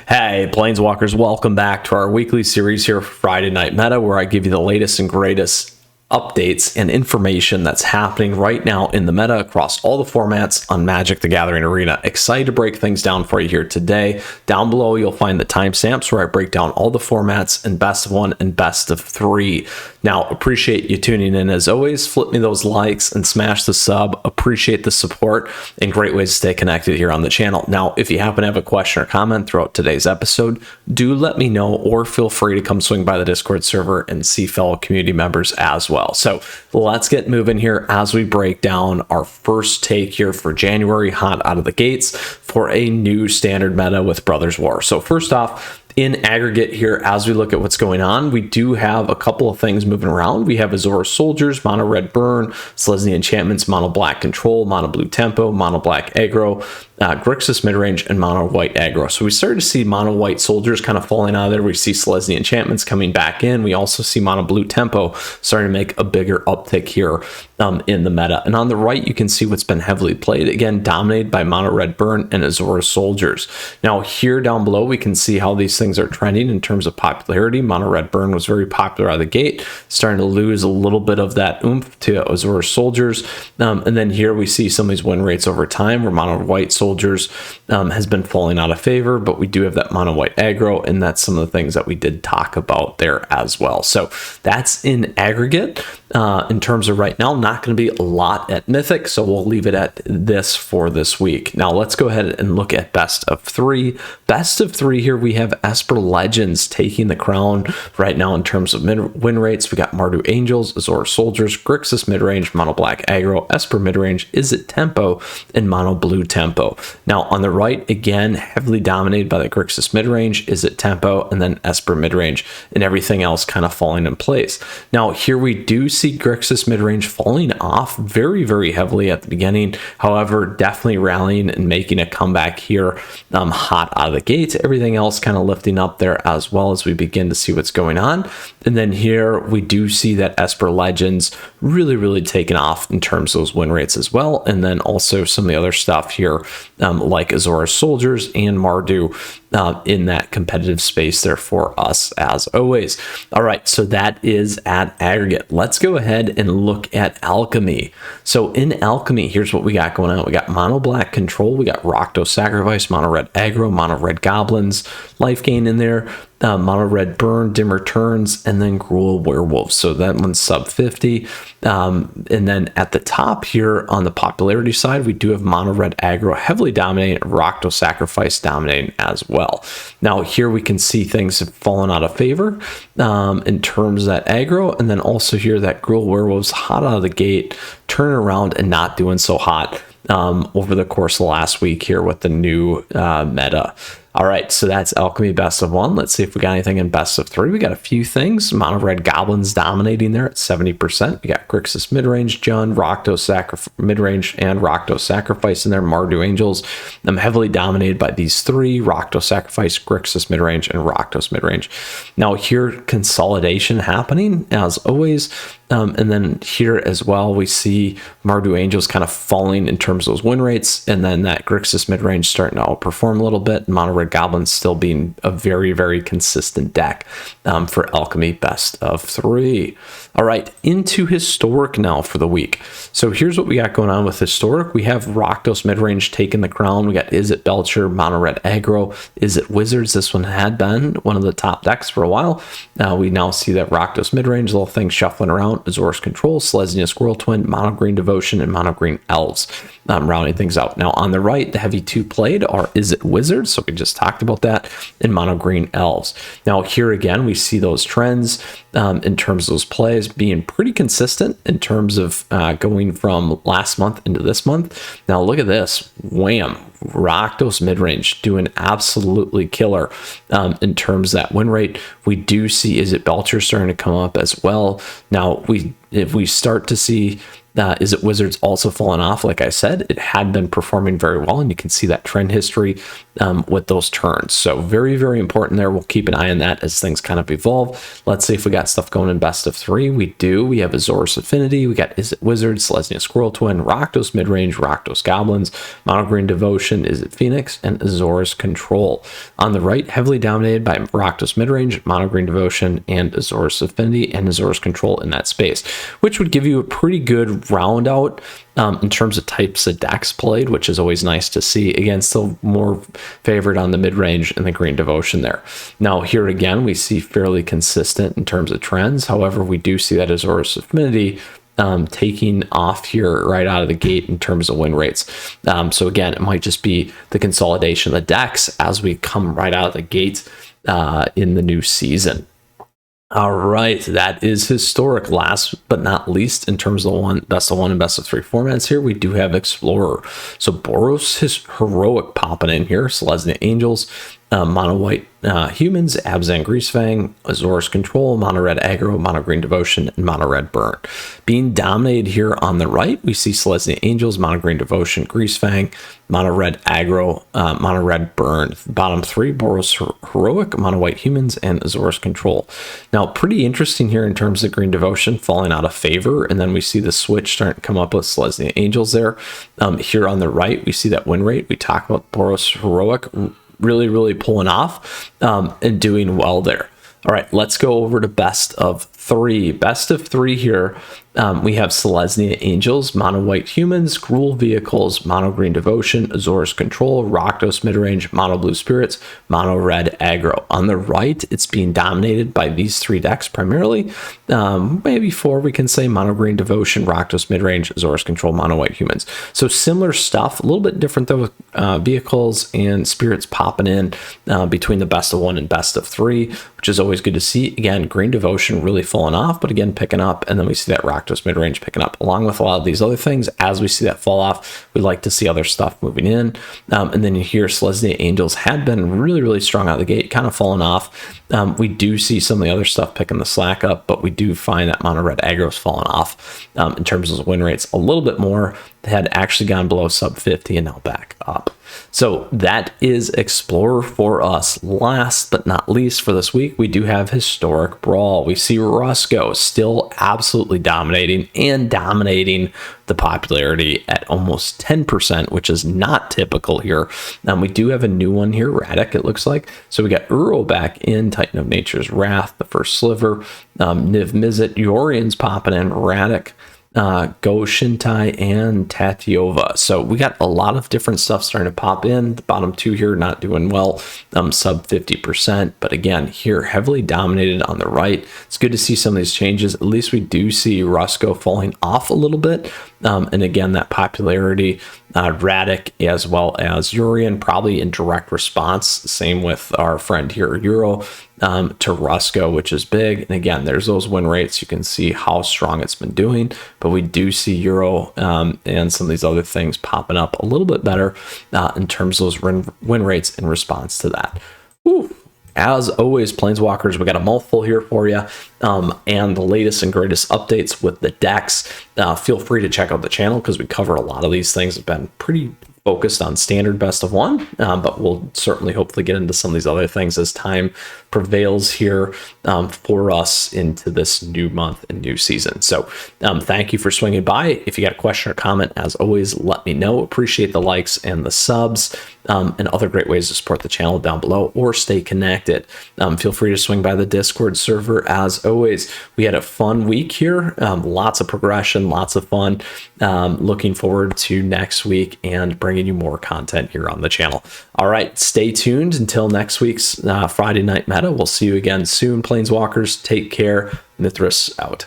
Hey, Planeswalkers, welcome back to our weekly series here for Friday Night Meta, where I give you the latest and greatest updates and information that's happening right now in the meta across all the formats on Magic the Gathering Arena. Excited to break things down for you here today. Down below, you'll find the timestamps where I break down all the formats in best of 1 and best of 3. Now, appreciate you tuning in as always. Flip me those likes and smash the sub. Appreciate the support and great ways to stay connected here on the channel. Now, if you happen to have a question or comment throughout today's episode, do let me know, or feel free to come swing by the Discord server and see fellow community members as well. So let's get moving here as we break down our first take here for January, hot out of the gates, for a new standard meta with Brothers War. So first off, in aggregate here, as we look at what's going on, we do have a couple of things moving around. We have Azora Soldiers, Mono Red Burn, Selesnya Enchantments, Mono Black Control, Mono Blue Tempo, Mono Black Aggro, Grixis Midrange, and Mono White Aggro. So we started to see Mono White Soldiers kind of falling out of there. We see Selesnya Enchantments coming back in. We also see Mono Blue Tempo starting to make a bigger uptick here in the meta. And on the right, you can see what's been heavily played. Again, dominated by Mono Red Burn and Azora Soldiers. Now here down below, we can see how these things are trending in terms of popularity. Mono Red Burn was very popular out of the gate, starting to lose a little bit of that oomph to Azora Soldiers. And then here we see some of these win rates over time, where Mono White Soldiers has been falling out of favor, but we do have that Mono White Aggro, and that's some of the things that we did talk about there as well. So that's in aggregate. In terms of right now, not going to be a lot at Mythic, so we'll leave it at this for this week. Now let's go ahead and look at best of 3. Best of 3 here, we have Esper Legends taking the crown right now in terms of win rates. We got Mardu Angels, Azora Soldiers, Grixis Midrange, Mono Black Aggro, Esper Midrange, Izzet Tempo, and Mono Blue Tempo. Now on the right, again, heavily dominated by the Grixis Midrange, Izzet Tempo, and then Esper Midrange, and everything else kind of falling in place. Now here we do see Grixis Midrange falling off very, very heavily at the beginning. However, definitely rallying and making a comeback here hot out of the gates. Everything else kind of lifting up there as well as we begin to see what's going on. And then here we do see that Esper Legends really taking off in terms of those win rates as well. And then also some of the other stuff here like Azora Soldiers and Mardu in that competitive space there for us as always. All right, so that is at aggregate. Let's go ahead and look at Alchemy. So in Alchemy, here's what we got going on. We got Mono Black Control, we got Rakdos Sacrifice, Mono Red Aggro, Mono Red Goblins, Life Gain in there, Mono Red Burn, Dim Returns, and then Gruul Werewolves. So that one's sub 50. And then at the top here on the popularity side, we do have Mono Red Aggro heavily dominating, Rakdos Sacrifice dominating as well. Now here we can see things have fallen out of favor in terms of that aggro, and then also here that Gruul Werewolves hot out of the gate, turning around and not doing so hot over the course of the last week here with the new meta. All right, so that's Alchemy best of 1. Let's see if we got anything in best of 3. We got a few things. Mono Red Goblins dominating there at 70%. We got Grixis Midrange, Jund, Rakdos Midrange, and Rakdos Sacrifice in there. Mardu Angels. I'm heavily dominated by these 3: Rakdos Sacrifice, Grixis Midrange, and Rakdos Midrange. Now here, consolidation happening as always. And then here as well, we see Mardu Angels kind of falling in terms of those win rates, and then that Grixis Midrange starting to outperform a little bit, and Mono Red Goblins still being a very consistent deck for Alchemy best of 3. All right, into Historic now for the week. So here's what we got going on with Historic. We have Rakdos Midrange taking the crown. We got Izzet Belcher, Mono Red Aggro, Izzet Wizards. This one had been one of the top decks for a while. We now see that Rakdos Midrange, little thing shuffling around. Azora's Control, Selesnya Squirrel Twin, Mono Green Devotion, and Mono Green Elves, rounding things out. Now on the right, the heavy 2 played are Izzet Wizards, so we just talked about that, and Mono Green Elves. Now here again, we see those trends in terms of those plays being pretty consistent in terms of going from last month into this month. Now look at this, wham, Rakdos Midrange doing absolutely killer in terms of that win rate. We do see Izzet Belcher starting to come up as well. Now we if we start to see is it Wizards also falling off? Like I said, it had been performing very well, and you can see that trend history with those turns. So very, very important there. We'll keep an eye on that as things kind of evolve. Let's see if we got stuff going in best of 3. We do. We have Azorus Affinity. We got Is It Wizards, Selesnya Squirrel Twin, Rakdos Midrange, Rakdos Goblins, Mono Green Devotion, Is It Phoenix, and Azorus Control. On the right, heavily dominated by Rakdos Midrange, Mono Green Devotion, and Azorus Affinity, and Azorus Control in that space, which would give you a pretty good round out in terms of types of decks played, which is always nice to see. Again, still more favored on the mid-range and the Green Devotion there. Now here again, we see fairly consistent in terms of trends. However, we do see that Azorus Affinity taking off here right out of the gate in terms of win rates. So again, it might just be the consolidation of the decks as we come right out of the gate in the new season. All right, that is historic. Last but not least, in terms of the best of 1 and best of 3 formats here, we do have Explorer. So Boros Heroic popping in here, Selesnya Angels, Mono White Humans, Abzan Greasefang, Azorus Control, Mono Red Aggro, Mono Green Devotion, and Mono Red Burn. Being dominated here on the right, we see Selesnya Angels, Mono Green Devotion, Greasefang, Mono Red Aggro, Mono Red Burn. Bottom 3, Boros Heroic, Mono White Humans, and Azorus Control. Now, pretty interesting here in terms of Green Devotion falling out of favor, and then we see the switch starting to come up with Selesnya Angels there. Here on the right, we see that win rate. We talk about Boros Heroic really, really pulling off and doing well there. All right, let's go over to best of 3. Best of 3 here. We have Selesnya Angels, Mono White Humans, Gruul Vehicles, Mono Green Devotion, Azorus Control, Rakdos Midrange, Mono Blue Spirits, Mono Red Aggro. On the right, it's being dominated by these 3 decks primarily. Maybe 4, we can say Mono Green Devotion, Rakdos Midrange, Azorus Control, Mono White Humans. So similar stuff, a little bit different though with Vehicles and Spirits popping in between the best of 1 and best of 3, which is always good to see. Again, Green Devotion really falling off, but again, picking up, and then we see that Rakdos mid-range picking up along with a lot of these other things. As we see that fall off, we like to see other stuff moving in, and then here Selesnya Angels had been really, really strong out of the gate, kind of falling off. We do see some of the other stuff picking the slack up, but we do find that Mono Red Aggro's falling off in terms of win rates a little bit more. They had actually gone below sub 50 and now back up. So that is Explorer for us. Last but not least for this week, we do have Historic Brawl. We see Rusko still absolutely dominating and dominating the popularity at almost 10%, which is not typical here. We do have a new one here, Radic, it looks like. So we got Uro back in, Titan of Nature's Wrath, the first sliver, Niv Mizzet, Yorian's popping in, Radic, Go Shintai, and Tatiova. So we got a lot of different stuff starting to pop in. The bottom 2 here not doing well, sub 50%, but again here heavily dominated on the right. It's good to see some of these changes. At least we do see Rusko falling off a little bit, and again that popularity, Radic as well as Urian probably in direct response. Same with our friend here Euro to Rusko, which is big. And again, there's those win rates. You can see how strong it's been doing, but we do see Euro and some of these other things popping up a little bit better in terms of those win rates in response to that. Whew. As always, Planeswalkers, we got a mouthful here for you, and the latest and greatest updates with the decks. Feel free to check out the channel because we cover a lot of these things. Have been pretty focused on standard best of 1, but we'll certainly hopefully get into some of these other things as time prevails here for us into this new month and new season. So thank you for swinging by. If you got a question or comment, as always, let me know. Appreciate the likes and the subs, and other great ways to support the channel down below or stay connected. Feel free to swing by the Discord server. As always, we had a fun week here, lots of progression, lots of fun. Looking forward to next week and bringing you more content here on the channel. All right, stay tuned until next week's Friday Night Meta. We'll see you again soon, Planeswalkers. Take care. Mythras out.